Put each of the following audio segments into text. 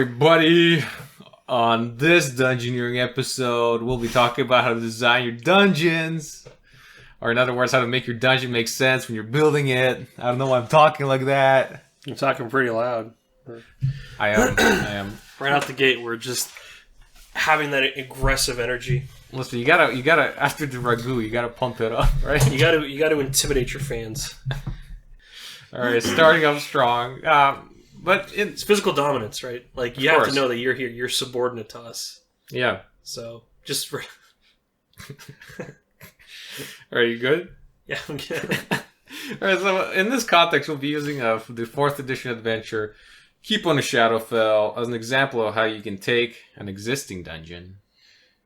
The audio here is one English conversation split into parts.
everybody. On this Dungeoneering episode, we'll be talking about how to design your dungeons. Or in other words, how to make your dungeon make sense when you're building it. I don't know why I'm talking like that. You're talking pretty loud. I am. Right out the gate, we're just having that aggressive energy. Listen, you gotta after the ragu, you gotta pump it up, right? You gotta intimidate your fans. Alright, starting off strong. But it's physical dominance, right? Like, you have to know that you're here, you're subordinate to us. Yeah. So, just... Are you good? Yeah, I'm good. Alright, so in this context, we'll be using the 4th edition adventure, Keep on a Shadowfell, as an example of how you can take an existing dungeon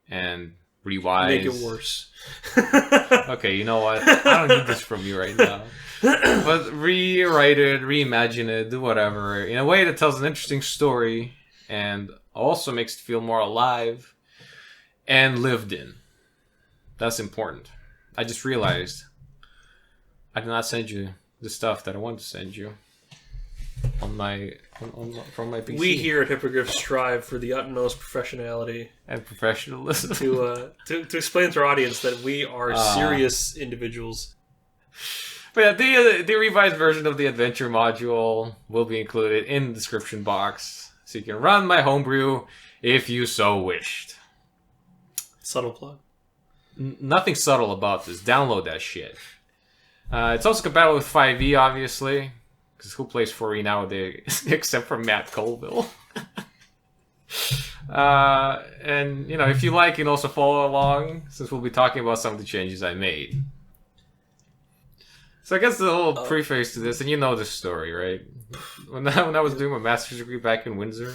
and revise... Make it worse. Okay, you know what? I don't need this from you right now. But rewrite it, reimagine it, do whatever, in a way that tells an interesting story and also makes it feel more alive and lived in. That's important. I just realized I did not send you the stuff that I wanted to send you on from my PC. We here at Hippogryph strive for the utmost professionality and professionalism to explain to our audience that we are serious individuals. But yeah, the revised version of the adventure module will be included in the description box, so you can run my homebrew if you so wished. Subtle plug. Nothing subtle about this. Download that shit. It's also compatible with 5e, obviously, because who plays 4e nowadays except for Matt Colville? And you know, if you like, you can also follow along, since we'll be talking about some of the changes I made. So I guess the whole preface to this, and you know this story, right? When I was doing my master's degree back in Windsor,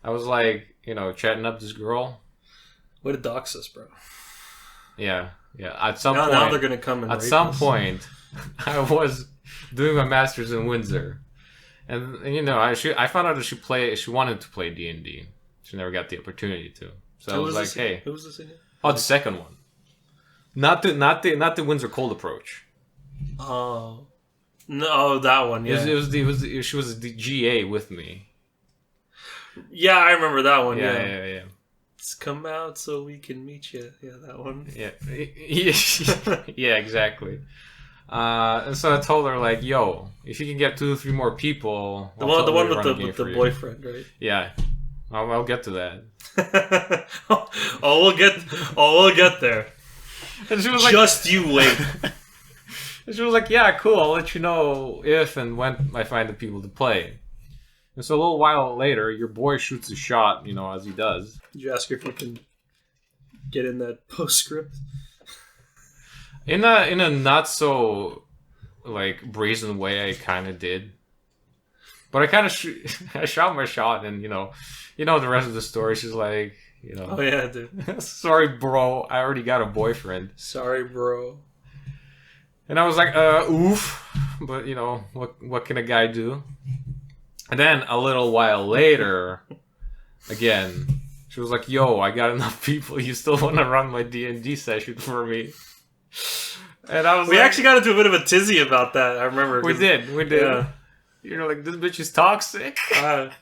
I was like, you know, chatting up this girl. Way to dox us, bro. Yeah. At some point, now they're gonna come and at some point, I was doing my master's in Windsor, and you know, I found out that she wanted to play D&D. She never got the opportunity to. So I was like, hey, who was this again? Oh, the second one, not the Windsor Cold Approach. Oh no, that one. Yeah, she was the GA with me. Yeah, I remember that one. Yeah. Let's come out so we can meet you. Yeah, that one. Yeah, yeah, exactly. And so I told her, like, yo, if you can get 2 or 3 more people, the one with the boyfriend, right? Yeah, I'll get to that. we'll get there. And she was like, just you wait. And she was like, yeah, cool, I'll let you know if and when I find the people to play. And so a little while later, your boy shoots a shot, you know, as he does. Did you ask her if you can get in that postscript? In a not so, like, brazen way, I kind of did. But I kind of I shot my shot, and, you know the rest of the story. She's like, you know. Oh, yeah, dude. Sorry, bro, I already got a boyfriend. Sorry, bro. And I was like, oof. But, you know, what can a guy do? And then a little while later, again, she was like, yo, I got enough people. You still want to run my D&D session for me? And I was we actually got into a bit of a tizzy about that, I remember. We did. Yeah. You're like, this bitch is toxic. I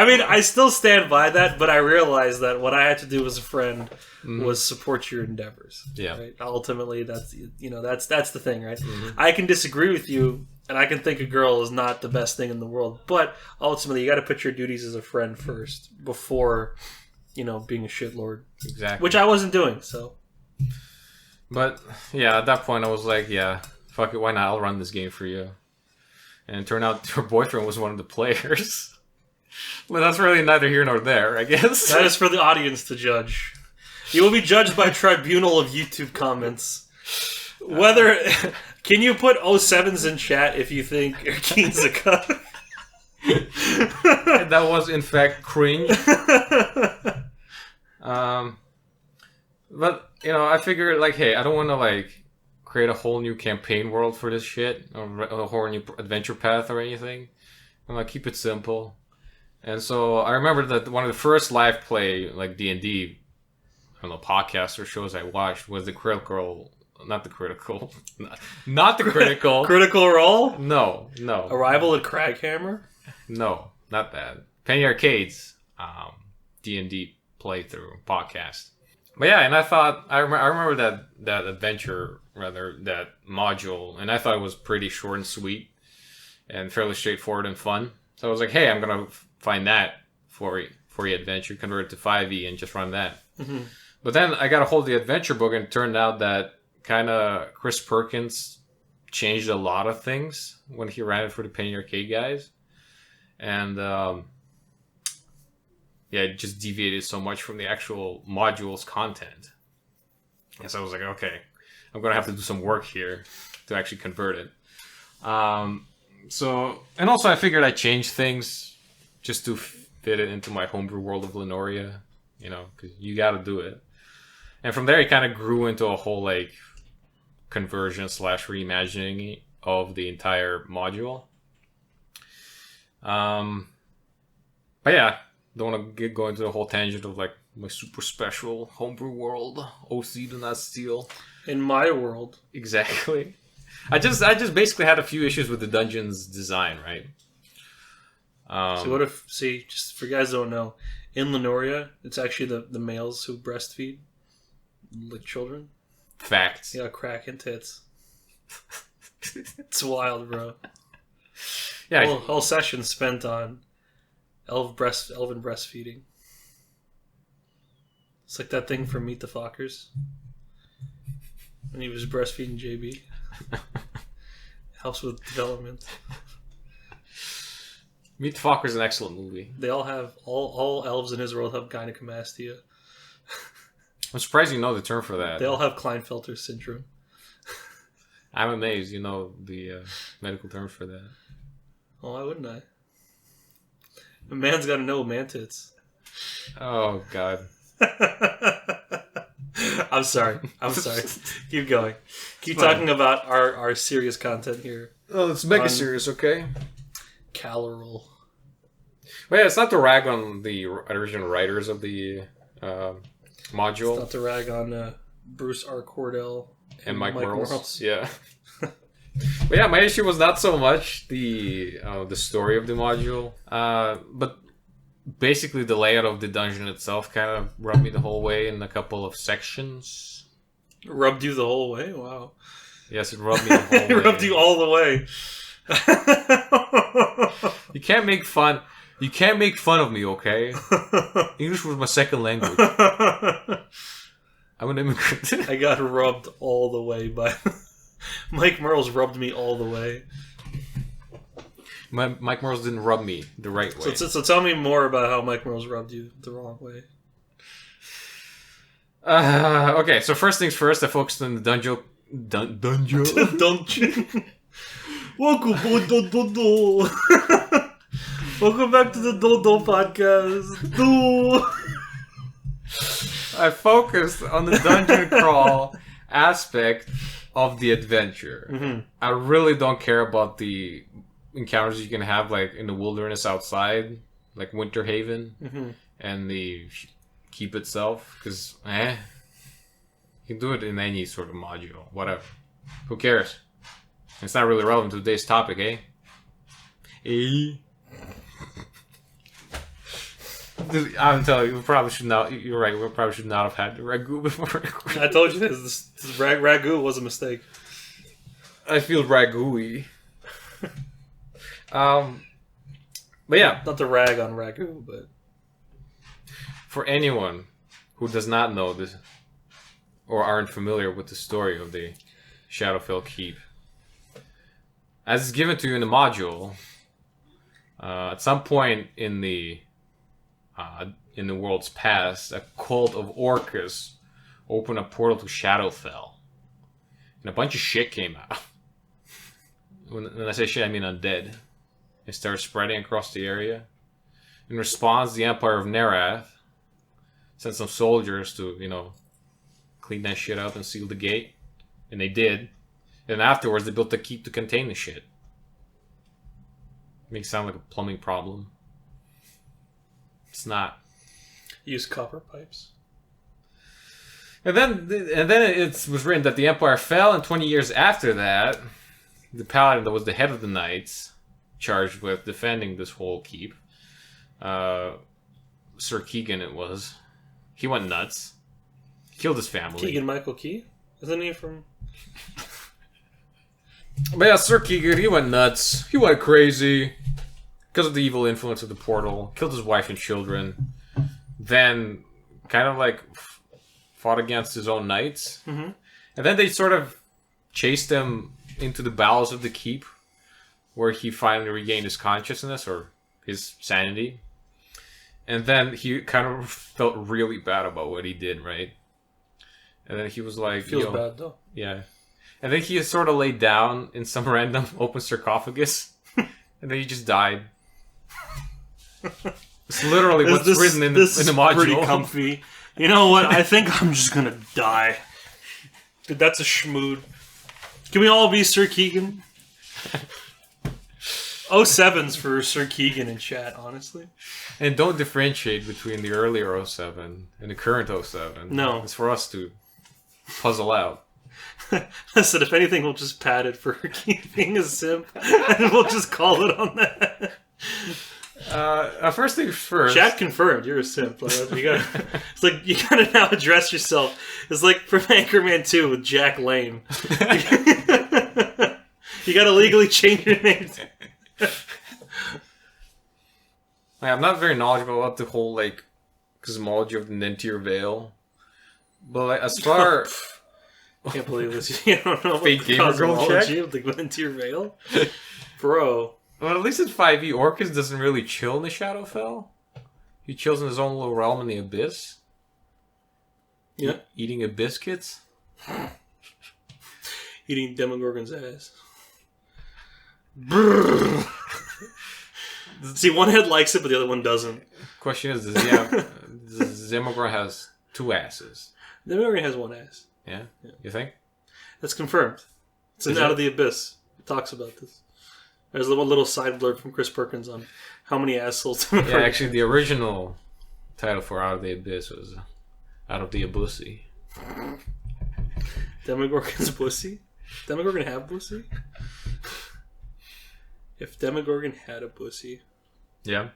mean, I still stand by that, but I realized that what I had to do as a friend was support your endeavors. Yeah. Right? Ultimately, that's the thing, right? Mm-hmm. I can disagree with you, and I can think a girl is not the best thing in the world, but ultimately, you got to put your duties as a friend first before, being a shitlord. Exactly. Which I wasn't doing, so. But yeah, at that point, I was like, yeah, fuck it, why not? I'll run this game for you. And it turned out her boyfriend was one of the players. But that's really neither here nor there, I guess. That is for the audience to judge. You will be judged by tribunal of YouTube comments. Whether... Can you put 07s in chat if you think Erkine's a cuck? That was, in fact, cringe. But, I figured, like, hey, I don't want to, like... create a whole new campaign world for this shit, or a whole new adventure path or anything. I'm like, keep it simple. And so I remember that one of the first live play, like D&D, I don't know, podcasts or shows I watched was the Critical not the critical, not the critical. Critical Role? No. Arrival at Craghammer? No, not that. Penny Arcade's D&D playthrough podcast. But yeah, and I thought I remember that adventure, rather that module, and I thought it was pretty short and sweet, and fairly straightforward and fun. So I was like, hey, I'm gonna find that for the adventure, convert it to 5e, and just run that. Mm-hmm. But then I got a hold of the adventure book, and it turned out that kind of Chris Perkins changed a lot of things when he ran it for the Penny Arcade guys, and yeah, it just deviated so much from the actual module's content. And so I was like, okay, I'm going to have to do some work here to actually convert it. So, and also I figured I'd change things just to fit it into my homebrew world of Lenoria, you know, because you got to do it. And from there, it kind of grew into a whole, like, conversion / reimagining of the entire module. But yeah, don't want to go into the whole tangent of like my super special homebrew world. OC do not steal. In my world, exactly. I just basically had a few issues with the dungeon's design, right? So what if just for guys who don't know, in Lenoria, it's actually the males who breastfeed like children. Facts. Yeah, crack and tits. It's wild, bro. Yeah, whole session spent on elven breastfeeding. It's like that thing from Meet the Fockers when he was breastfeeding JB. Helps with development. Meet the Fockers is an excellent movie. They all have all elves in his world have gynecomastia. I'm surprised you know the term for that. They all have Klinefelter syndrome. I'm amazed you know the medical term for that. Oh, why wouldn't I? A man's got to know man tits. Oh, God. I'm sorry. Keep going. Keep talking about our serious content here. Oh, it's mega serious, okay? Caloral. Well, yeah, it's not to rag on the original writers of the module. It's not to rag on Bruce R. Cordell and Mike Merles. Yeah. But yeah, my issue was not so much the story of the module, but basically the layout of the dungeon itself kind of rubbed me the whole way in a couple of sections. Rubbed you the whole way? Wow. Yes, it rubbed me the whole way. It rubbed you all the way. You can't make fun. You can't make fun of me, okay? English was my second language. I'm an immigrant. I got rubbed all the way by... Mike Merles rubbed me all the way. Mike Merles didn't rub me the right way. So tell me more about how Mike Merles rubbed you the wrong way. Okay, so first things first, I focused on the dungeon. Welcome, Dodo. Welcome back to the Dodo podcast. I focused on the dungeon crawl aspect of the adventure. Mm-hmm. I really don't care about the encounters you can have like in the wilderness outside, like Winter Haven, mm-hmm. and the keep itself, because you can do it in any sort of module, whatever. Who cares? It's not really relevant to today's topic, eh? I'm telling you, we probably should not. You're right. We probably should not have had the ragu before. I told you this ragu was a mistake. I feel ragu-y. But yeah, not to rag on ragu, but for anyone who does not know this or aren't familiar with the story of the Shadowfell Keep, as it's given to you in the module, at some point in the world's past, a cult of Orcus opened a portal to Shadowfell, and a bunch of shit came out. When I say shit, I mean undead. It started spreading across the area. In response, the Empire of Nerath sent some soldiers to, clean that shit up and seal the gate. And they did. And afterwards, they built a keep to contain the shit. Makes it sound like a plumbing problem. It's not. Use copper pipes. And then it was written that the Empire fell, and 20 years after that, the paladin that was the head of the knights, charged with defending this whole keep, Sir Keegan it was, he went nuts. Killed his family. Keegan-Michael Key? Isn't he from... But yeah, Sir Keegan, he went nuts. He went crazy. Because of the evil influence of the portal. Killed his wife and children. Then, kind of like, fought against his own knights. Mm-hmm. And then they sort of chased him into the bowels of the keep. Where he finally regained his consciousness, or his sanity. And then he kind of felt really bad about what he did, right? And then he was like... Feels bad, though. Yeah. And then he sort of laid down in some random open sarcophagus. And then he just died. It's literally what's written in the module. Pretty comfy. You know what? I think I'm just gonna die. Dude, that's a schmood. Can we all be Sir Keegan? 07's for Sir Keegan in chat, honestly. And don't differentiate between the earlier 07 and the current 07. No. It's for us to puzzle out. Listen, if anything, we'll just pad it for being a simp, and we'll just call it on that. First things first. Chat confirmed, you're a simp. It's like you gotta now address yourself. It's like from Anchorman 2 with Jack Lane. You gotta legally change your name. I'm not very knowledgeable about the whole cosmology of the Nentir Veil, but as far I can't believe this. You don't know about fake the gamer girl cosmology check of the Nentir Veil, bro. Well, at least in 5e, Orcus doesn't really chill in the Shadowfell. He chills in his own little realm in the Abyss. Yeah, eating a biscuits, eating Demogorgon's ass. See, one head likes it, but the other one doesn't. Question is, does he have... Demogorgon has 2 asses. Demogorgon has 1 ass. Yeah? You think? That's confirmed. It's in Out of the Abyss. It talks about this. There's a little side blurb from Chris Perkins on how many assholes Demogorgon Yeah, actually, the original title for Out of the Abyss was Out of the Abussy. Demogorgon's pussy? Demogorgon have pussy? If Demogorgon had a pussy. Yeah.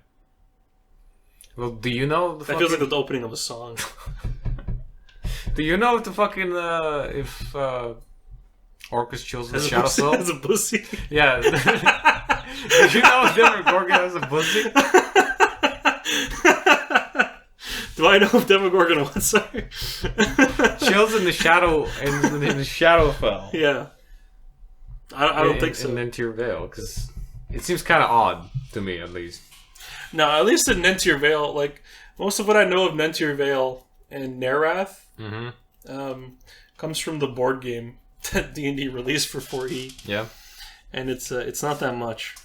Well, do you know the That feels like the opening of a song. Do you know if the fucking Orcus chills in the Shadowfell has a pussy? Yeah. Do you know if Demogorgon has a pussy? Do I know if Demogorgon what? Sorry. Chills in the Shadowfell. Yeah. I don't think so. In Nentir Veil, because it seems kind of odd to me, at least. No, at least in Nentir Veil, most of what I know of Nentir Veil and Nerath comes from the board game that D&D released for 4E. Yeah. And it's not that much.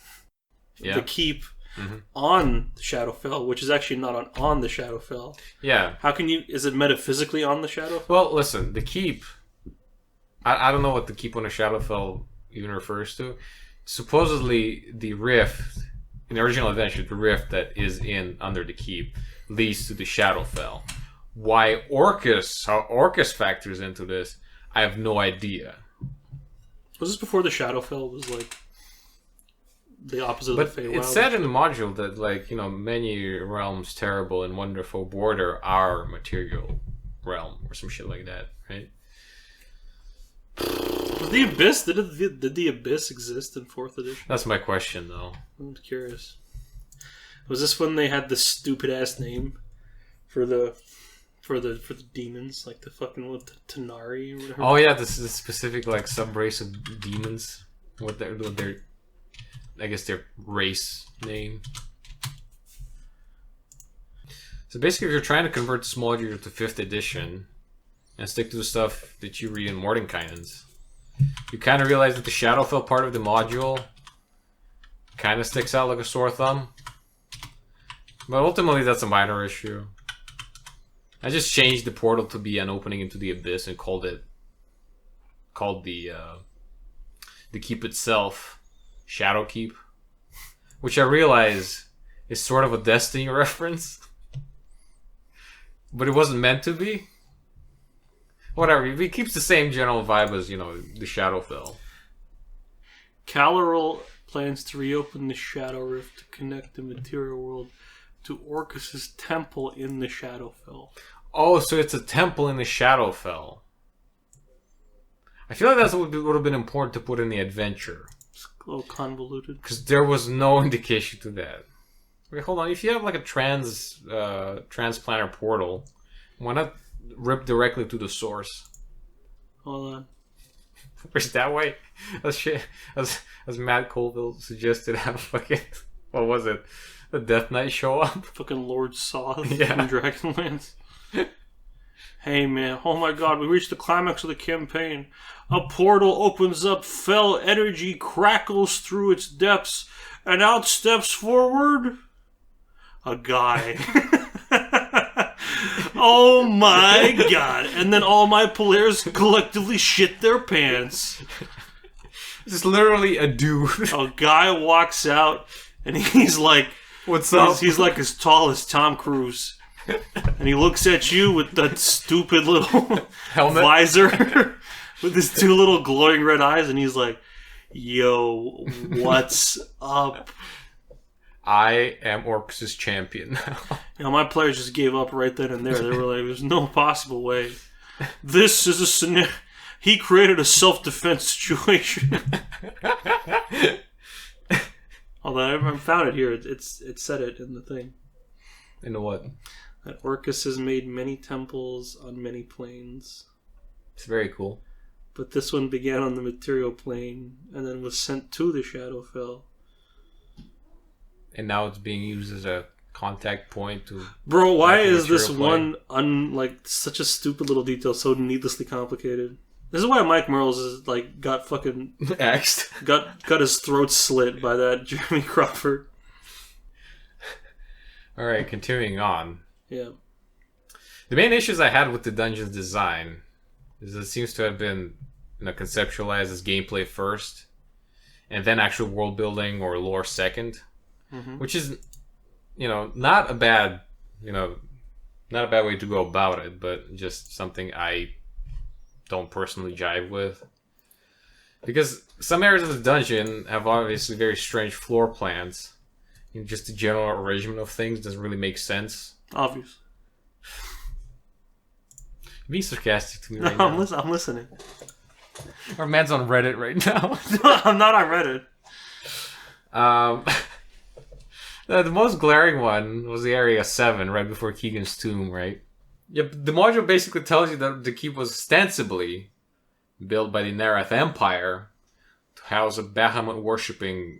Yeah. The keep on the Shadowfell, which is actually not on the Shadowfell. Yeah. How can you... Is it metaphysically on the Shadowfell? Well, listen, the keep... I don't know what the keep on the Shadowfell even refers to. Supposedly, the rift... In the original adventure, the rift that is under the keep leads to the Shadowfell. Why how Orcus factors into this, I have no idea. Was this before the Shadowfell was the opposite of the Feywild? It's said in the module that many realms terrible and wonderful border our material realm or some shit like that, right? Was the Abyss? Did the Abyss exist in 4th edition? That's my question, though. I'm curious. Was this when they had the stupid ass name for the demons, like the fucking the Tanari or whatever? Oh yeah, this is a specific sub race of demons. What their I guess their race name. So basically, if you're trying to convert Smolder to 5th edition and stick to the stuff that you read in Mordenkainen's, you kind of realize that the Shadowfell part of the module kind of sticks out like a sore thumb. But ultimately, that's a minor issue. I just changed the portal to be an opening into the Abyss and called the keep itself Shadow Keep, which I realize is sort of a Destiny reference, but it wasn't meant to be. Whatever. He keeps the same general vibe as, the Shadowfell. Caloral plans to reopen the Shadow Rift to connect the material world to Orcus's temple in the Shadowfell. Oh, so it's a temple in the Shadowfell. I feel like that's what would have been important to put in the adventure. It's a little convoluted. Because there was no indication to that. Wait, hold on. If you have like a transplanter portal, why not rip directly to the source? Hold on. Where's that way? As Matt Colville suggested, have fucking, what was it? The Death Knight show up? Fucking Lord Soth Yeah. from Dragonlance. Hey man, oh my god, we reached the climax of the campaign. A portal opens up, fell energy crackles through its depths, and out steps forward a guy. Oh my god. And then all my players collectively shit their pants. This is literally a dude. A guy walks out and he's like, what's up? He's like as tall as Tom Cruise. And he looks at you with that stupid little helmet visor with his two little glowing red eyes, and he's like, yo, what's up? I am Orcus' champion now. My players just gave up right then and there. They were like, there's no possible way. This is a scenario. He created a self-defense situation. Although I found it here. It said it in the thing. In the what? That Orcus has made many temples on many planes. It's very cool. But this one began on the material plane and then was sent to the Shadowfell. And now it's being used as a contact point to... Bro, why is this one such a stupid little detail so needlessly complicated? This is why Mike Merles is got fucking axed. got his throat slit by that Jeremy Crawford. Alright, continuing on. Yeah. The main issues I had with the dungeon's design is it seems to have been conceptualized as gameplay first, and then actual world building or lore second, which is not a bad way to go about it, but just something I don't personally jive with. Because some areas of the dungeon have obviously very strange floor plans. Just the general arrangement of things doesn't really make sense. Obvious. Be sarcastic to me right now. I'm listening. Our man's on Reddit right now. No, I'm not on Reddit. The most glaring one was the Area 7, right before Keegan's tomb, right? Yep, the module basically tells you that the keep was ostensibly built by the Narath Empire to house a Bahamut-worshipping,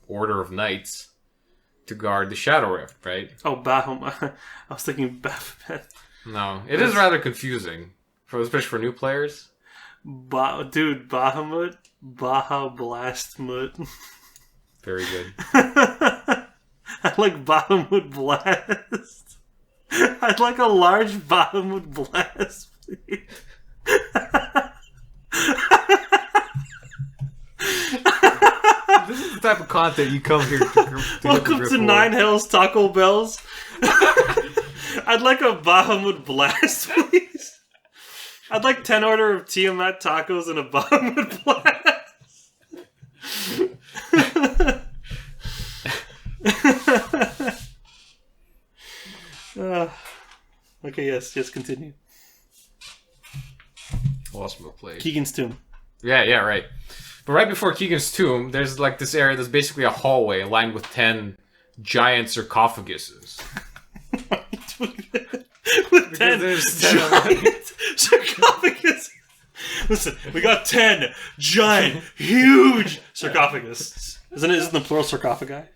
order of knights to guard the Shadow Rift, right? Oh, Bahamut. I was thinking Baphomet. No, it is rather confusing, especially for new players. Dude, Bahamut, Baha Blastmut. Very good. I like Bahamut Blast. I'd like a large Bahamut Blast, please. This is the type of content you come here to Welcome to Nine Hells Taco Bells. I'd like a Bahamut Blast, please. I'd like 10 order of Tiamat tacos and a Bahamut Blast. Okay, yes, continue. Lost my place. Keegan's tomb. Yeah, right. But right before Keegan's tomb, there's this area that's basically a hallway lined with 10 giant sarcophaguses. With 10 giant sarcophagus. Listen, we got 10 giant, huge sarcophagus. Isn't the plural sarcophagi?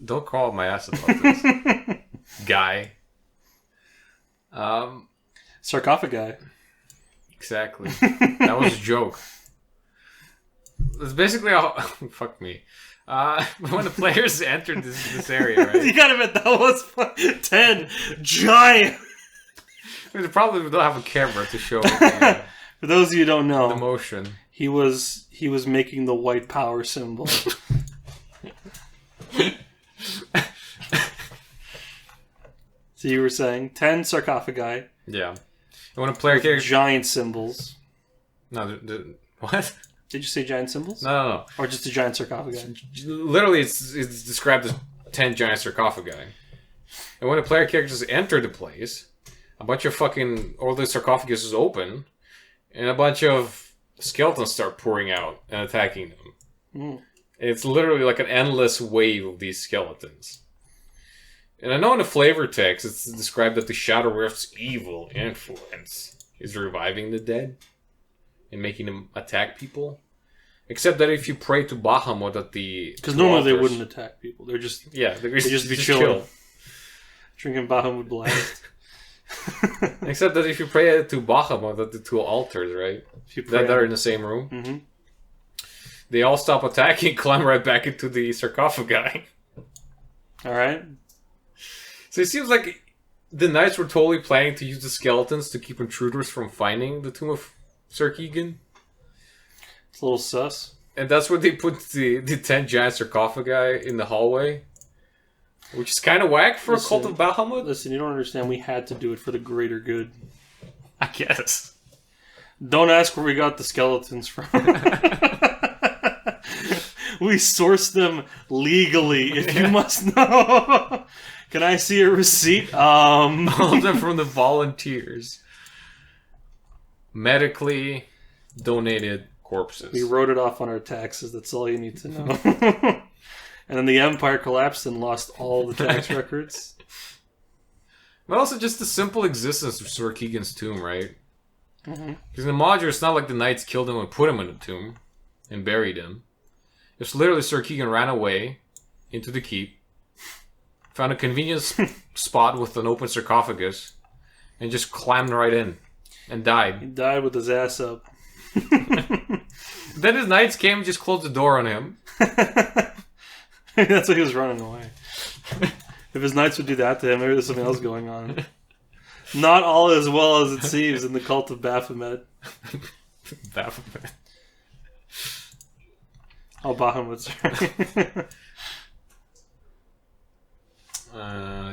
Don't call my ass about this. Guy. Sarcophagi. Exactly. That was a joke. It's basically fuck me. When the players entered this area, right? You gotta admit, that was fun. 10 giant. They probably don't have a camera to show. For those of you who don't know, the motion. He was making the white power symbol. So you were saying 10 sarcophagi. Yeah. And when a player character... Giant symbols. No, what? Did you say giant symbols? No. Or just a giant sarcophagi? Literally, it's described as 10 giant sarcophagi. And when the player characters enter the place, a bunch of all the sarcophagus is open, and a bunch of skeletons start pouring out and attacking them. Mm. It's literally like an endless wave of these skeletons. And I know in the flavor text, it's described that the Shadow Rift's evil influence is reviving the dead and making them attack people. Except that if you pray to Bahamut at the... Because normally they wouldn't attack people. They're just... Yeah, they'd just be chilling. Drinking Bahamut Blast. Except that if you pray to Bahamut at the 2 altars, right? That are in the same room. Mm-hmm. They all stop attacking, climb right back into the sarcophagi. Alright. So it seems like the knights were totally planning to use the skeletons to keep intruders from finding the Tomb of Sir Keegan. It's a little sus. And that's where they put the 10 giant sarcophagi in the hallway. Which is kind of whack for a cult of Bahamut. Listen, you don't understand. We had to do it for the greater good. I guess. Don't ask where we got the skeletons from. We sourced them legally, if you must know. Can I see a receipt? All of them from the volunteers. Medically donated corpses. We wrote it off on our taxes. That's all you need to know. And then the Empire collapsed and lost all the tax records. But also just the simple existence of Sir Keegan's tomb, right? Because in the module, it's not like the knights killed him and put him in the tomb and buried him. It's literally Sir Keegan ran away into the keep, found a convenient spot with an open sarcophagus, and just climbed right in and died. He died with his ass up. Then his knights came and just closed the door on him. That's why he was running away. If his knights would do that to him, maybe there's something else going on. Not all as well as it seems in the cult of Baphomet. Baphomet. Oh, Bahamut, sorry.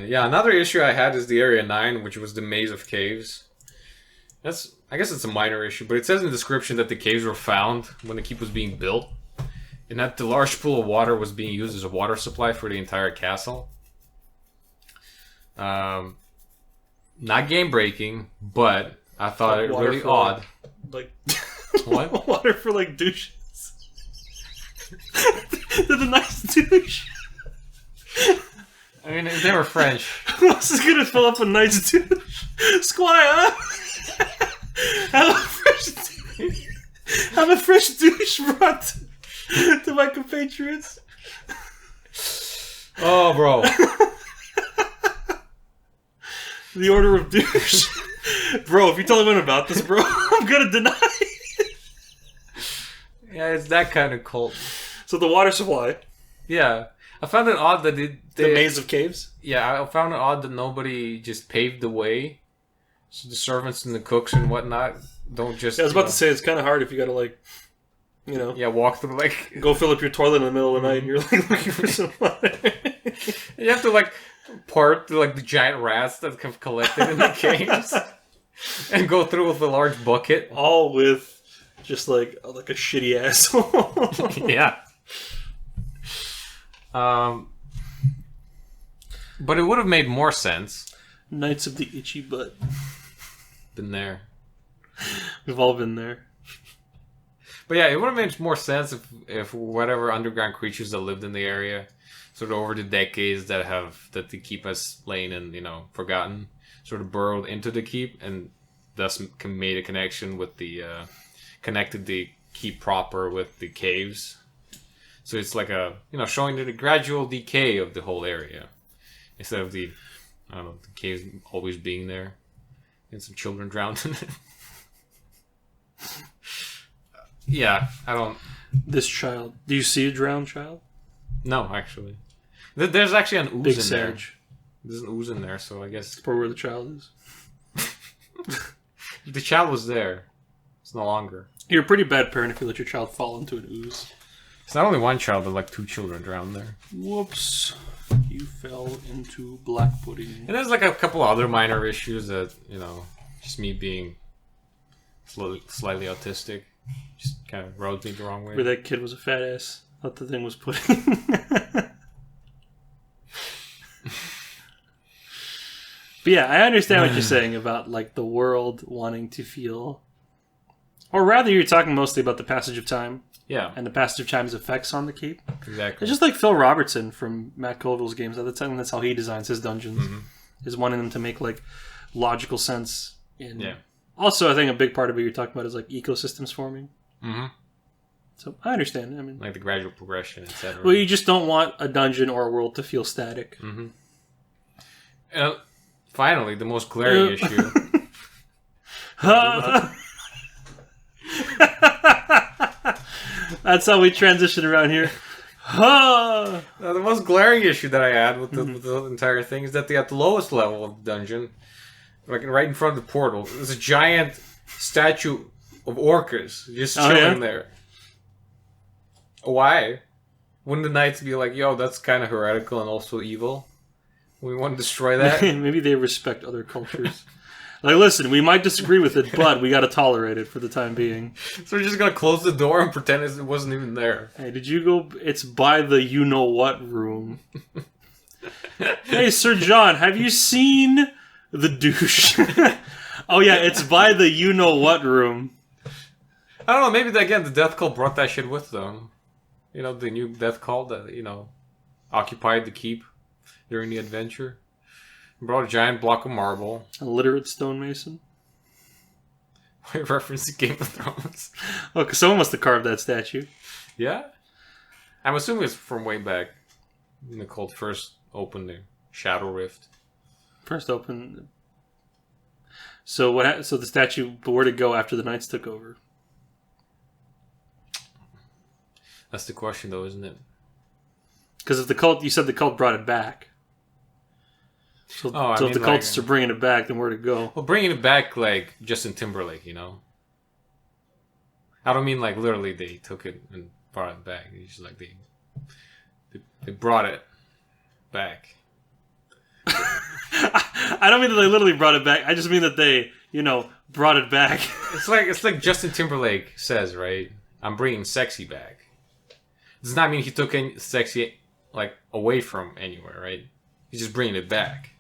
Yeah, another issue I had is the Area 9, which was the Maze of Caves. I guess it's a minor issue, but it says in the description that the caves were found when the keep was being built. And that the large pool of water was being used as a water supply for the entire castle. Not game breaking, but I thought it really odd. Like what? Water for like douches. Did a nice douche. I mean, they were French. Who else is gonna fill up a nice douche? Squire! Have a fresh douche brought to my compatriots. Oh, bro. The Order of Douche. Bro, if you tell anyone about this, bro, I'm gonna deny it. Yeah, it's that kind of cult. So the water supply. Yeah. I found it odd that the Maze of Caves? Yeah, I found it odd that nobody just paved the way. So the servants and the cooks and whatnot don't just... Yeah, I was about to say, it's kind of hard if you gotta, like, you know... Yeah, walk through, like... Go fill up your toilet in the middle of the night and you're, like, looking for some water. You have to, like, part, like, the giant rats that have collected in the caves. And go through with a large bucket. All with just, like a shitty asshole. Yeah. But it would have made more sense. Knights of the Itchy Butt. Been there. We've all been there. But yeah, it would have made more sense if whatever underground creatures that lived in the area, sort of over the decades that the keep has lain and, you know, forgotten, sort of burrowed into the keep and thus made a connection with connected the keep proper with the caves. So it's like showing the gradual decay of the whole area. Instead of the caves always being there. And some children drowned in it. Yeah, I don't... This child. Do you see a drowned child? No, actually. There's actually an ooze Big in Sage. there. There's an ooze in there, so I guess... That's probably where the child is. The child was there. It's no longer. You're a pretty bad parent if you let your child fall into an ooze. It's not only one child, but like 2 children drowned there. Whoops. You fell into black pudding. And there's like a couple other minor issues that, you know, just me being slightly autistic. Just kind of rubbed me the wrong way. Where that kid was a fat ass. Thought the thing was pudding. But yeah, I understand what you're saying about like the world wanting to feel, or rather, you're talking mostly about the passage of time. Yeah, and the passage of time's effects on the keep. Exactly. It's just like Phil Robertson from Matt Colville's games. At the time, that's how he designs his dungeons. Mm-hmm. Is wanting them to make like logical sense. Yeah. Also, I think a big part of what you're talking about is like ecosystems forming. Mm-hmm. So I understand. I mean, like the gradual progression, etc. Well, you just don't want a dungeon or a world to feel static. Mm-hmm. Finally, the most glaring issue. That's how we transition around here. The most glaring issue that I had with the entire thing is that at the lowest level of the dungeon, like right in front of the portal, there's a giant statue of orcas just chilling there. Why? Wouldn't the knights be like, yo, that's kind of heretical and also evil? We want to destroy that? Maybe they respect other cultures. Like, listen, we might disagree with it, but we gotta tolerate it for the time being. So we're just gonna close the door and pretend it wasn't even there. Hey, did you go... It's by the you-know-what room. Hey, Sir John, have you seen the douche? Oh yeah, it's by the you-know-what room. I don't know, maybe, again, the Death Cult brought that shit with them. You know, the new Death Cult that, occupied the keep during the adventure. Brought a giant block of marble. A literate stonemason. I reference to Game of Thrones. Oh, because someone must have carved that statue. Yeah? I'm assuming it's from way back when the cult first opened the Shadow Rift. First opened... So so the statue, but where'd it go after the Knights took over? That's the question, though, isn't it? Because if the cult... You said the cult brought it back. So if the cultists are bringing it back, then where'd it go? Well, bringing it back like Justin Timberlake, I don't mean like literally they took it and brought it back. It's just like they brought it back. I don't mean that they literally brought it back. I just mean that they, brought it back. It's like Justin Timberlake says, right? I'm bringing sexy back. Does not mean he took sexy like away from anywhere, right? He's just bringing it back.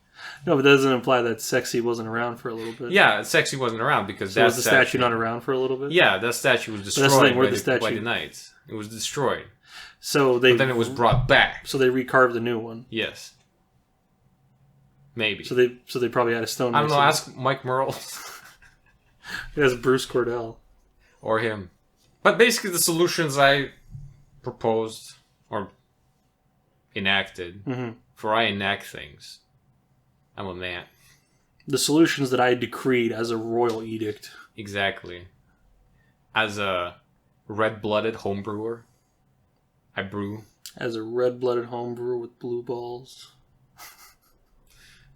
No, but that doesn't imply that sexy wasn't around for a little bit. Yeah, sexy wasn't around because was the statue not around for a little bit? Yeah, that statue was destroyed by the Knights. It was destroyed. But then it was brought back. So they recarved a new one. Yes. Maybe. So they probably had a stone. I don't know. Ask Mike Merle. That's Bruce Cordell. Or him. But basically, the solutions I proposed or enacted. Mm-hmm. For I enact things. I'm a man. The solutions that I decreed as a royal edict. Exactly. As a red-blooded homebrewer, I brew. As a red-blooded homebrewer with blue balls.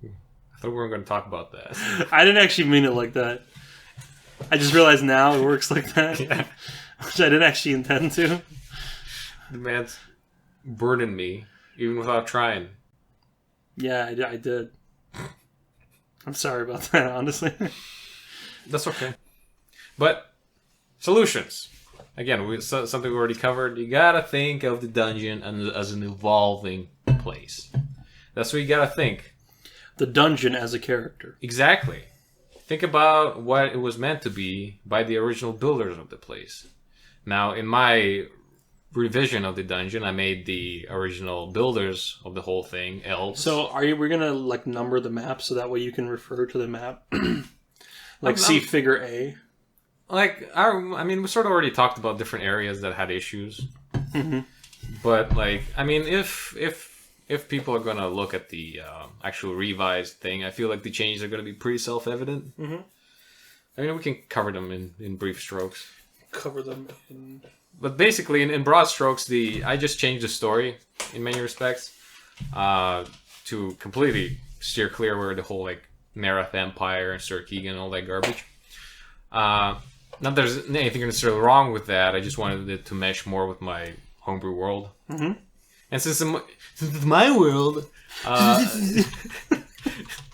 I thought we weren't going to talk about that. I didn't actually mean it like that. I just realized now it works like that. Yeah. Which I didn't actually intend to. The man's burdened me, even without trying. Yeah, I did. I'm sorry about that, honestly. That's okay. But, solutions. Again, something we already covered. You gotta think of the dungeon as an evolving place. That's what you gotta think. The dungeon as a character. Exactly. Think about what it was meant to be by the original builders of the place. Now, in my revision of the dungeon, I made the original builders of the whole thing elves. So we're gonna like number the map so that way you can refer to the map? See figure A? We sort of already talked about different areas that had issues. Mm-hmm. But if people are gonna look at the actual revised thing, I feel like the changes are gonna be pretty self-evident. Mm-hmm. We can cover them in brief strokes. Cover them in... But basically, in broad strokes, I just changed the story in many respects to completely steer clear where the whole Narath Empire and Sir Keegan and all that garbage. Not that there's anything necessarily wrong with that. I just wanted it to mesh more with my homebrew world. Mm-hmm. And since it's my world,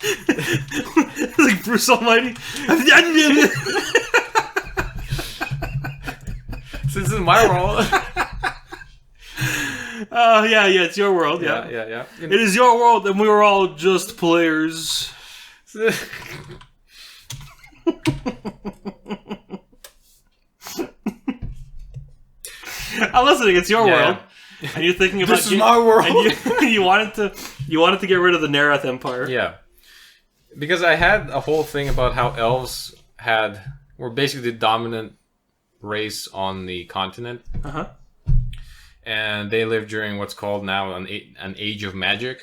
It's like Bruce Almighty. This is my world. Yeah, it's your world. Yeah. It is your world, and we were all just players. I'm listening. It's your world, and you're thinking about this is my world. And you wanted to get rid of the Narath Empire. Yeah, because I had a whole thing about how elves were basically the dominant race on the continent. And they lived during what's called now an age of magic.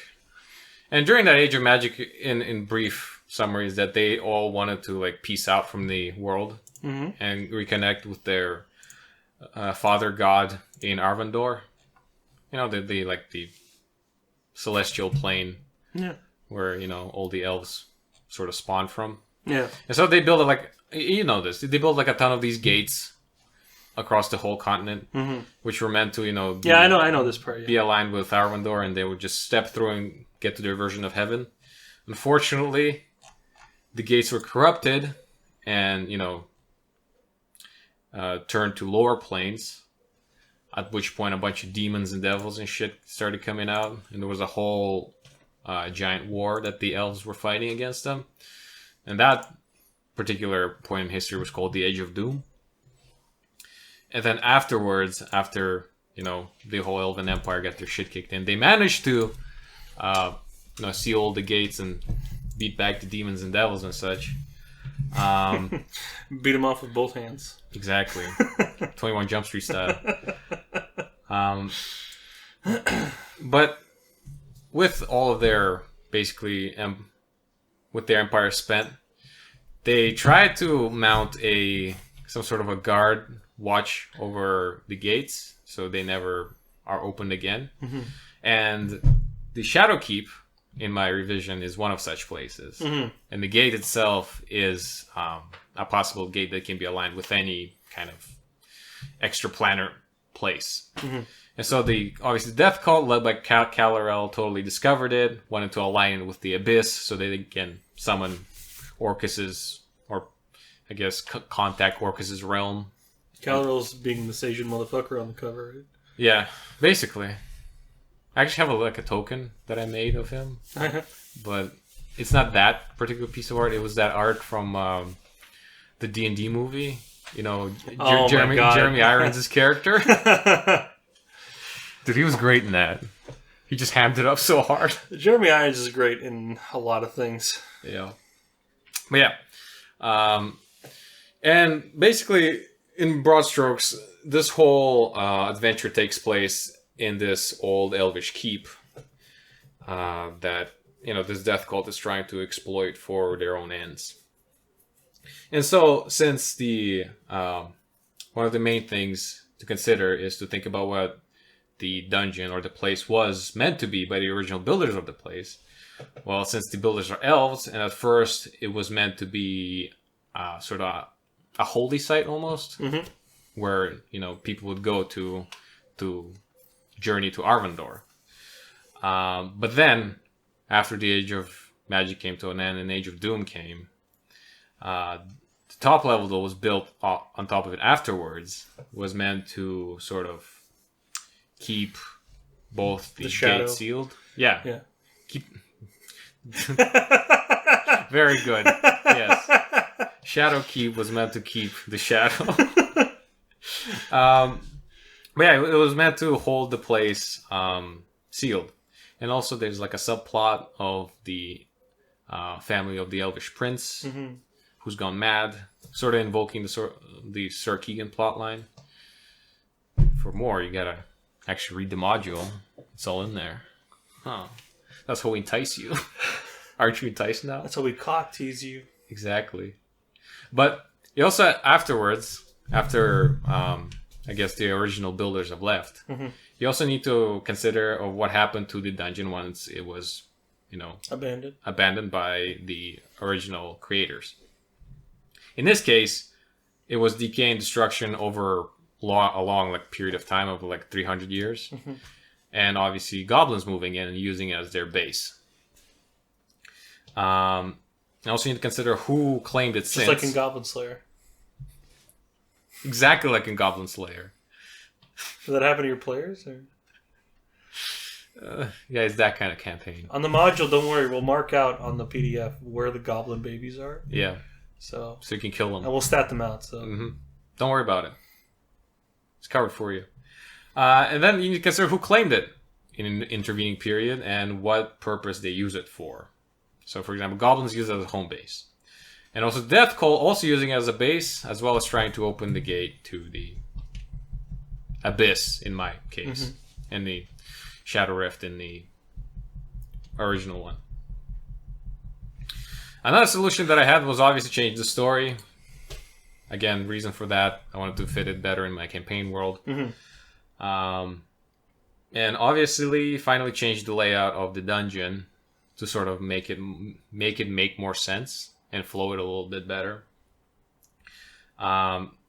And during that age of magic, in brief summary, is that they all wanted to like peace out from the world and reconnect with their father god in Arvandor. You know, the celestial plane where, you know, all the elves sort of spawned from. Yeah. And so they built they built like a ton of these gates across the whole continent, which were meant to, you know... I know this part. Yeah. Be aligned with Arvandor, and they would just step through and get to their version of heaven. Unfortunately, the gates were corrupted and, you know, turned to lower planes, at which point a bunch of demons and devils and shit started coming out, and there was a whole giant war that the elves were fighting against them. And that particular point in history was called the Age of Doom. And then afterwards, after, you know, the whole Elven Empire got their shit kicked in, they managed to, seal the gates and beat back the demons and devils and such. Beat them off with both hands. Exactly. 21 Jump Street style. But with all of their, basically, with their empire spent, they tried to mount some sort of a guard watch over the gates, so they never are opened again. And the Shadow Keep, in my revision, is one of such places. And the gate itself is a possible gate that can be aligned with any kind of extraplanar place. And so obviously the Death Cult, led by Kal-El, totally discovered it, wanted to align it with the Abyss so they can summon Orcus's, or I guess contact Orcus's realm. Kal-El's being the Asian motherfucker on the cover, right? Yeah, basically. I actually have a token that I made of him, but it's not that particular piece of art. It was that art from the D&D movie. You know, Jeremy Irons' character. Dude, he was great in that. He just hammed it up so hard. Jeremy Irons is great in a lot of things. Yeah. But yeah. And basically, in broad strokes, this whole adventure takes place in this old elvish keep that, you know, this death cult is trying to exploit for their own ends. And so, since the one of the main things to consider is to think about what the dungeon or the place was meant to be by the original builders of the place. Well, since the builders are elves, and at first it was meant to be sort of a holy site almost, where, you know, people would go to journey to Arvandor. But then, after the Age of Magic came to an end and Age of Doom came, the top level that was built on top of it afterwards was meant to sort of keep both the gates sealed. Yeah. Keep. Very good. Yes. Shadow Keep was meant to keep the shadow. But yeah, it was meant to hold the place sealed. And also there's like a subplot of the family of the Elvish Prince who's gone mad, sort of invoking the Sir Keegan plotline. For more, you gotta actually read the module. It's all in there. Huh. That's how we entice you. Aren't you enticed now? That's how we cock tease you. Exactly. But you also, afterwards, after I guess the original builders have left, you also need to consider what happened to the dungeon once it was, you know, abandoned by the original creators. In this case, it was decay and destruction over a long like period of time of like 300 years. And obviously goblins moving in and using it as their base. I also need to consider who claimed it Just since. like in Goblin Slayer. Exactly like in Goblin Slayer. Does that happen to your players? Or? Yeah, it's that kind of campaign. On the module, don't worry, we'll mark out on the PDF where the goblin babies are. Yeah. So you can kill them. And we'll stat them out. So Don't worry about it. It's covered for you. And then you need to consider who claimed it in an intervening period and what purpose they use it for. So, for example, goblins use it as a home base. And also Death Call also using it as a base, as well as trying to open the gate to the Abyss, in my case. And the Shadow Rift in the original one. Another solution that I had was obviously change the story. Again, reason for that, I wanted to fit it better in my campaign world. And obviously, finally change the layout of the dungeon to sort of make it make more sense and flow it a little bit better.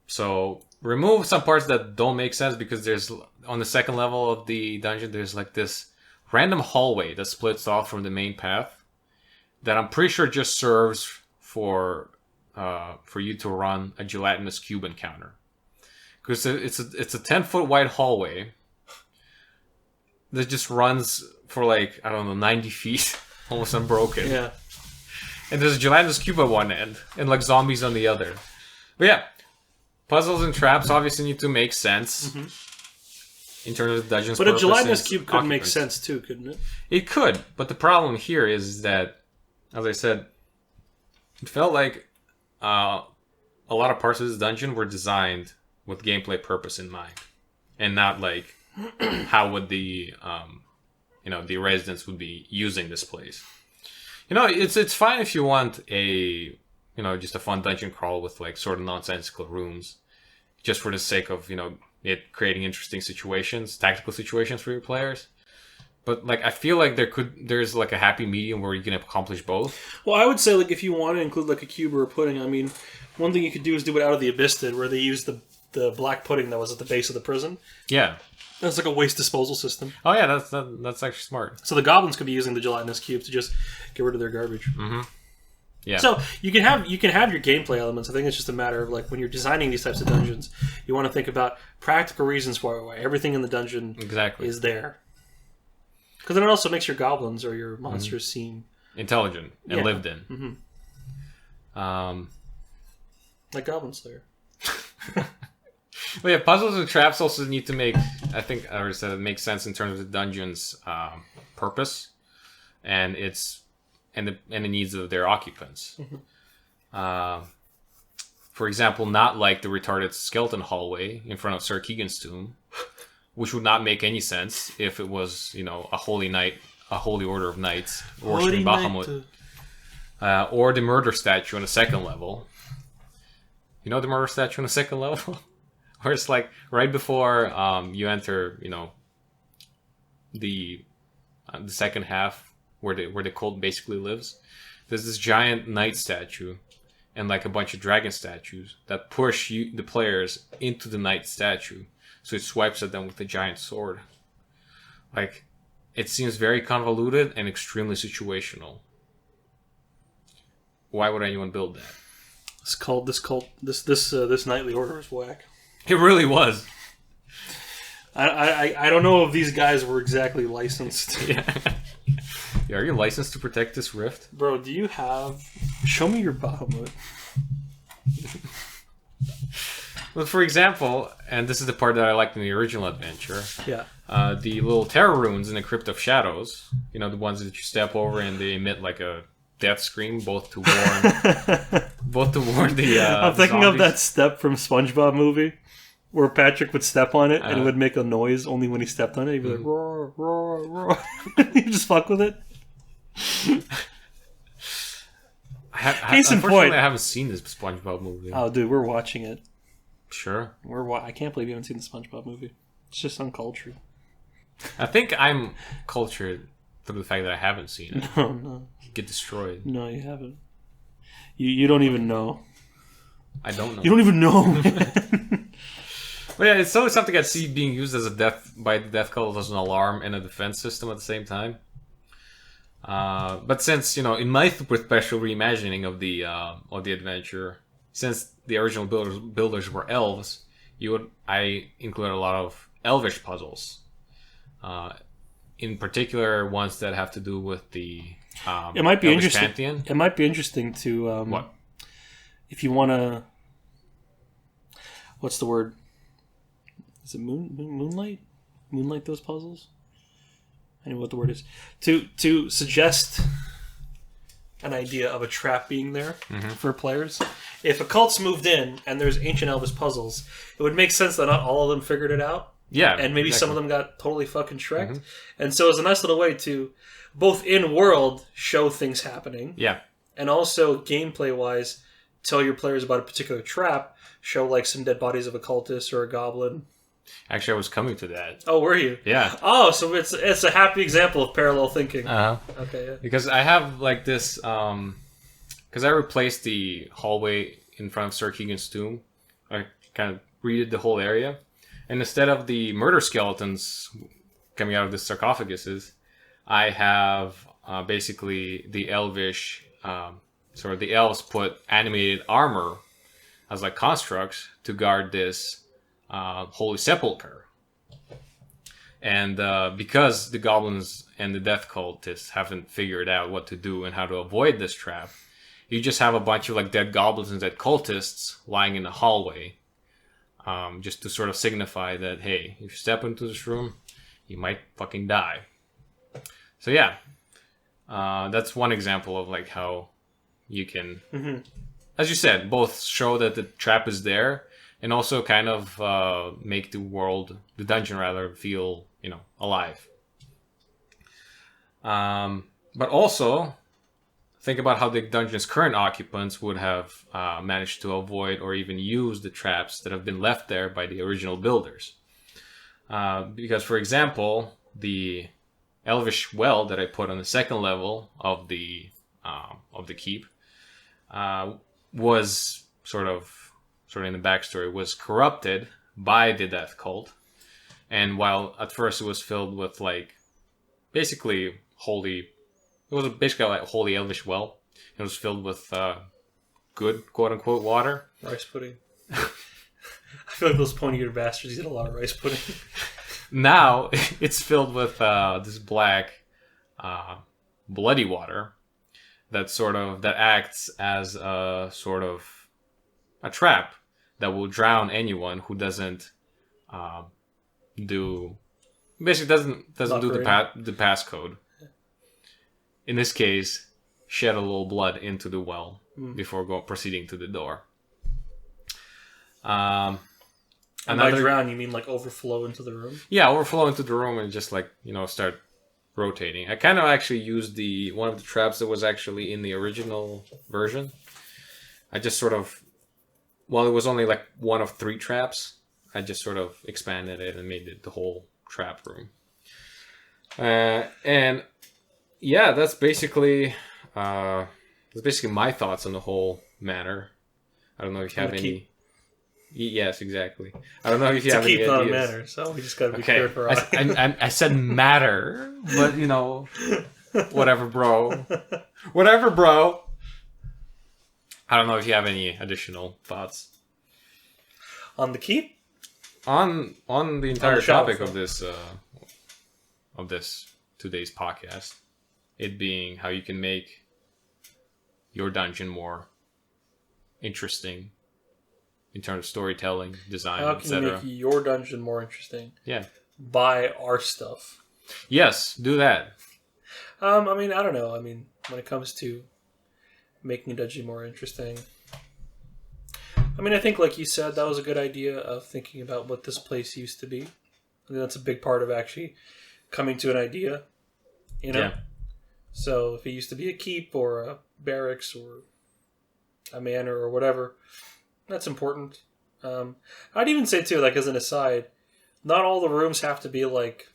So remove some parts that don't make sense, because there's on the second level of the dungeon there's like this random hallway that splits off from the main path that I'm pretty sure just serves for you to run a gelatinous cube encounter, because it's a 10-foot wide hallway that just runs for like, I don't know, 90 feet, almost unbroken. yeah. And there's a gelatinous cube at one end, and like zombies on the other. But yeah, puzzles and traps obviously need to make sense in terms of the dungeon's But a purpose gelatinous and cube could make occupants. sense too, couldn't it? It could, but the problem here is that, as I said, it felt like a lot of parts of this dungeon were designed with gameplay purpose in mind, and not like how would the the residents would be using this place. It's fine if you want a just a fun dungeon crawl with like sort of nonsensical rooms, just for the sake of it creating interesting situations, tactical situations for your players. But like I feel like there's like a happy medium where you can accomplish both. Well, I would say like if you want to include like a cube or a pudding, I mean, one thing you could do is do what Out of the Abyss did, where they used the black pudding that was at the base of the prison. Yeah. That's like a waste disposal system. Oh yeah, that's actually smart. So the goblins could be using the gelatinous cube to just get rid of their garbage. Yeah. So you can have your gameplay elements. I think it's just a matter of like when you're designing these types of dungeons, you want to think about practical reasons why everything in the dungeon is there. Because then it also makes your goblins or your monsters seem intelligent and lived in. Like Goblin Slayer. Well, yeah, puzzles and traps also need to make, I think I already said it makes sense in terms of the dungeon's purpose and the needs of their occupants. For example, not like the retarded skeleton hallway in front of Sir Keegan's tomb, which would not make any sense if it was, a holy knight, a holy order of knights worshiping Bahamut, or the murder statue on the second level. You know the murder statue on the second level? Where it's like right before you enter, the second half where the cult basically lives. There's this giant knight statue and like a bunch of dragon statues that push the players into the knight statue, so it swipes at them with a giant sword. Like, it seems very convoluted and extremely situational. Why would anyone build that? This knightly order is whack. It really was. I don't know if these guys were exactly licensed. Yeah, are you licensed to protect this rift? Bro, do you have... Show me your Bahamut. Well, for example, and this is the part that I liked in the original adventure. Yeah. The little terror runes in the Crypt of Shadows. The ones that you step over and they emit like a death scream, both to warn the I'm thinking zombies. of that step from SpongeBob movie where Patrick would step on it and it would make a noise only when he stepped on it. He'd be like, roar, roar, roar. You just fuck with it. Case in point. I haven't seen this SpongeBob movie. Oh, dude, we're watching it. Sure. I can't believe you haven't seen the SpongeBob movie. It's just uncultured. I think I'm cultured through the fact that I haven't seen it. No. Get destroyed. No, you haven't. You don't even know. I don't know. You don't even know, man. But yeah, it's always something I see being used as by the death cult as an alarm and a defense system at the same time. But since in my super special reimagining of the adventure, since the original builders were elves, I included a lot of elvish puzzles. In particular, ones that have to do with the it might be elvish interesting. pantheon. It might be interesting to What? if you want to. What's the word? Is it moonlight? Moonlight those puzzles? I don't know what the word is. To suggest an idea of a trap being there for players. If a cult's moved in and there's ancient Elvis puzzles, it would make sense that not all of them figured it out. Yeah, and maybe exactly. some of them got totally fucking shreked. And so it's a nice little way to both in-world show things happening. Yeah. And also gameplay-wise, tell your players about a particular trap, show like some dead bodies of a cultist or a goblin. Actually, I was coming to that. Oh, were you? Yeah. Oh, so it's a happy example of parallel thinking. Okay, yeah. Because I have like this, because I replaced the hallway in front of Sir Keegan's tomb. I kind of redid the whole area. And instead of the murder skeletons coming out of the sarcophaguses, I have basically the elvish, the elves put animated armor as like constructs to guard this holy sepulcher. And because the goblins and the death cultists haven't figured out what to do and how to avoid this trap, you just have a bunch of like dead goblins and dead cultists lying in the hallway. Just to sort of signify that, hey, if you step into this room, you might fucking die. So yeah, that's one example of like how you can, as you said, both show that the trap is there and also kind of make the dungeon rather, feel alive. But also think about how the dungeon's current occupants would have managed to avoid or even use the traps that have been left there by the original builders. Because, for example, the elvish well that I put on the second level of the keep was sort of in the backstory, was corrupted by the death cult. And while at first it was filled with like basically holy. It was basically like a holy elvish well. It was filled with good, quote-unquote, water. Rice pudding. I feel like those pointy-eared bastards eat a lot of rice pudding. Now, it's filled with this black, bloody water that acts as a sort of a trap that will drown anyone who doesn't do the passcode. In this case, shed a little blood into the well before proceeding to the door. And by drown, you mean like overflow into the room? Yeah, overflow into the room and just like, start rotating. I kind of actually used one of the traps that was actually in the original version. I just sort of, it was only like one of 3 traps. I just sort of expanded it and made it the whole trap room. And yeah, that's basically my thoughts on the whole matter. I don't know if you have any. Yes, exactly. I don't know if you have any ideas. It's a keep, not a matter, so we just gotta be clear for us. I said matter, but whatever, bro. Whatever, bro. I don't know if you have any additional thoughts on the keep, on the entire topic of this today's podcast. It being how you can make your dungeon more interesting in terms of storytelling, design, how can you make your dungeon more interesting? Yeah. Buy our stuff. Yes, do that. I don't know. When it comes to making a dungeon more interesting, I think, like you said, that was a good idea of thinking about what this place used to be. I think that's a big part of actually coming to an idea. Yeah. So if it used to be a keep or a barracks or a manor or whatever, that's important. I'd even say too, like as an aside, not all the rooms have to be like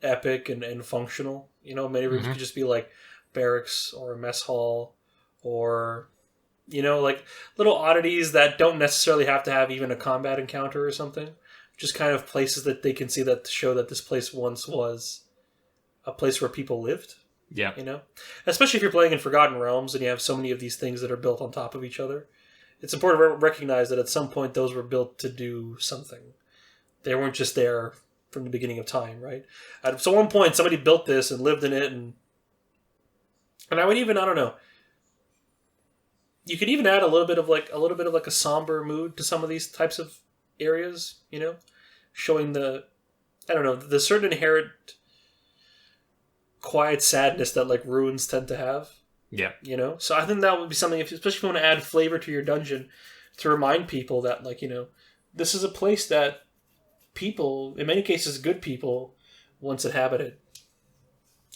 epic and functional. Many rooms could just be like barracks or a mess hall or like little oddities that don't necessarily have to have even a combat encounter or something. Just kind of places that they can see that show that this place once was a place where people lived. Yeah. You know? Especially if you're playing in Forgotten Realms and you have so many of these things that are built on top of each other. It's important to recognize that at some point those were built to do something. They weren't just there from the beginning of time, right? So at one point somebody built this and lived in it, and I would even, I don't know, you could even add a little bit of like a somber mood to some of these types of areas, you know, showing the certain inherent quiet sadness that like ruins tend to have. Yeah. You know, so I think that would be something, especially if you want to add flavor to your dungeon, to remind people that, like, you know, this is a place that people, in many cases, good people, once inhabited.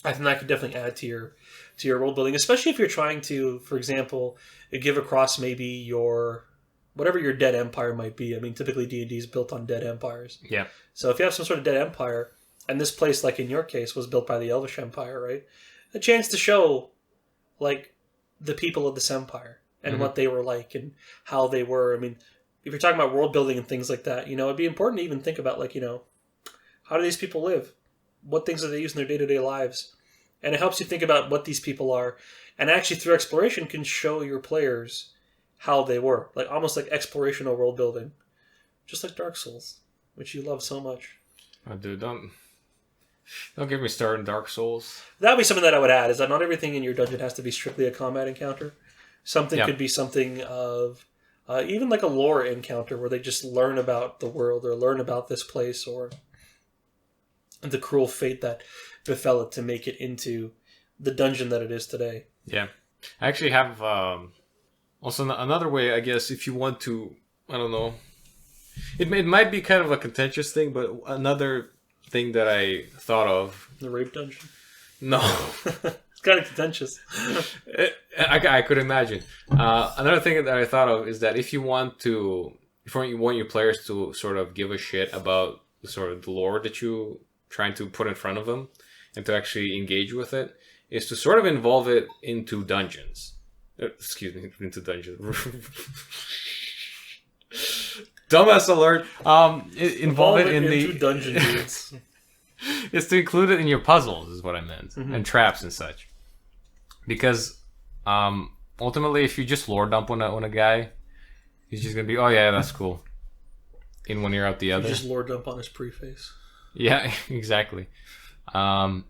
I think that could definitely add to your world building, especially if you're trying to, for example, give across maybe your whatever your dead empire might be. I mean, typically D&D is built on dead empires. Yeah. So if you have some sort of dead empire, and this place, like in your case, was built by the Elvish Empire, right? A chance to show, like, the people of this empire and what they were like and how they were. I mean, if you're talking about world building and things like that, you know, it'd be important to even think about, like, you know, how do these people live? What things do they use in their day-to-day lives? And it helps you think about what these people are. And actually, through exploration, can show your players how they were. Like, almost like explorational world building. Just like Dark Souls, which you love so much. Oh, dude, don't get me started in Dark Souls. That would be something that I would add, is that not everything in your dungeon has to be strictly a combat encounter. Something could be something of, even like a lore encounter, where they just learn about the world, or learn about this place, or the cruel fate that befell it to make it into the dungeon that it is today. Yeah. I actually have also another way, I guess, if you want to, I don't know. It might be kind of a contentious thing, but another thing that I thought of. The rape dungeon? No. It's kind of contentious. I could imagine. Another thing that I thought of is that if you want your players to sort of give a shit about sort of the lore that you trying to put in front of them and to actually engage with it, is to sort of involve it into dungeons. Into dungeons. Dumbass alert. Involve it into dungeon dudes. It's to include it in your puzzles, is what I meant, and traps and such. Because ultimately, if you just lore dump on a guy, he's just gonna be, oh yeah, that's cool. In one ear, out the other. You just lore dump on his preface. Yeah, exactly. Then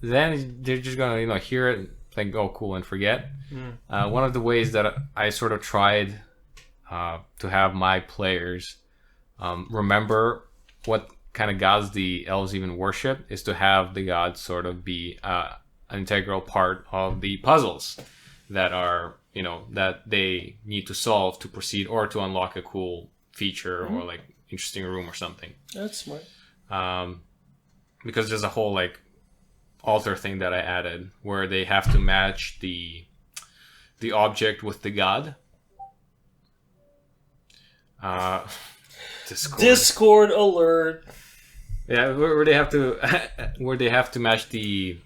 they're just gonna, you know, hear it, think, oh, cool, and forget. One of the ways that I sort of tried to have my players remember what kind of gods the elves even worship is to have the gods sort of be an integral part of the puzzles that are, you know, that they need to solve to proceed or to unlock a cool feature or like interesting room or something. That's smart. Because there's a whole like altar thing that I added where they have to match the object with the god. Discord alert. Yeah, where they have to match the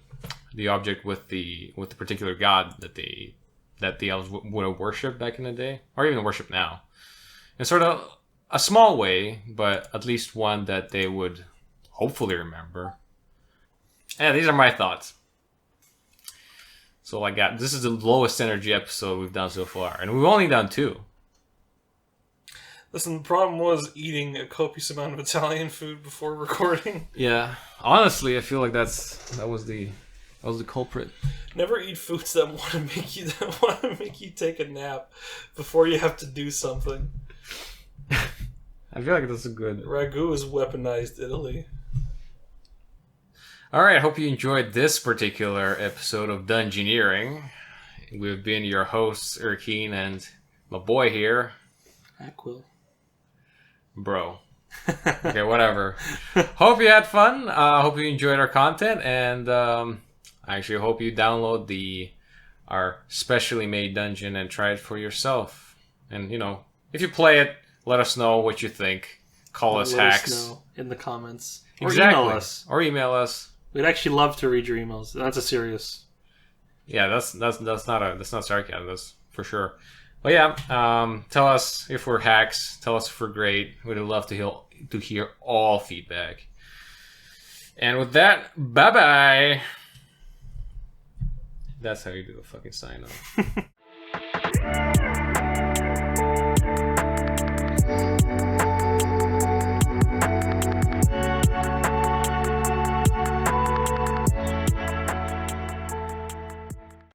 object with the particular god that the elves would have worshipped back in the day, or even worship now. In sort of a small way, but at least one that they would hopefully remember. Yeah, these are my thoughts. So this is the lowest energy episode we've done so far, and we've only done 2. Listen, the problem was eating a copious amount of Italian food before recording. Yeah, honestly, I feel like that was the culprit. Never eat foods that want to make you take a nap before you have to do something. I feel like that's a good. Ragu is weaponized Italy. All right, I hope you enjoyed this particular episode of Dungeoneering. We've been your hosts, Erkeen, and my boy here, Aquil. Bro. Okay, whatever. Hope you had fun. Hope you enjoyed our content, and I actually hope you download our specially made dungeon and try it for yourself. And, you know, if you play it, let us know what you think. Call us hacks. Let us know in the comments. Exactly. Or email us. Or email us. We'd actually love to read your emails. That's a serious. Yeah, that's not sarcasm. That's for sure. But yeah, tell us if we're hacks. Tell us if we're great. We'd love to hear all feedback. And with that, bye bye. That's how you do a fucking sign off.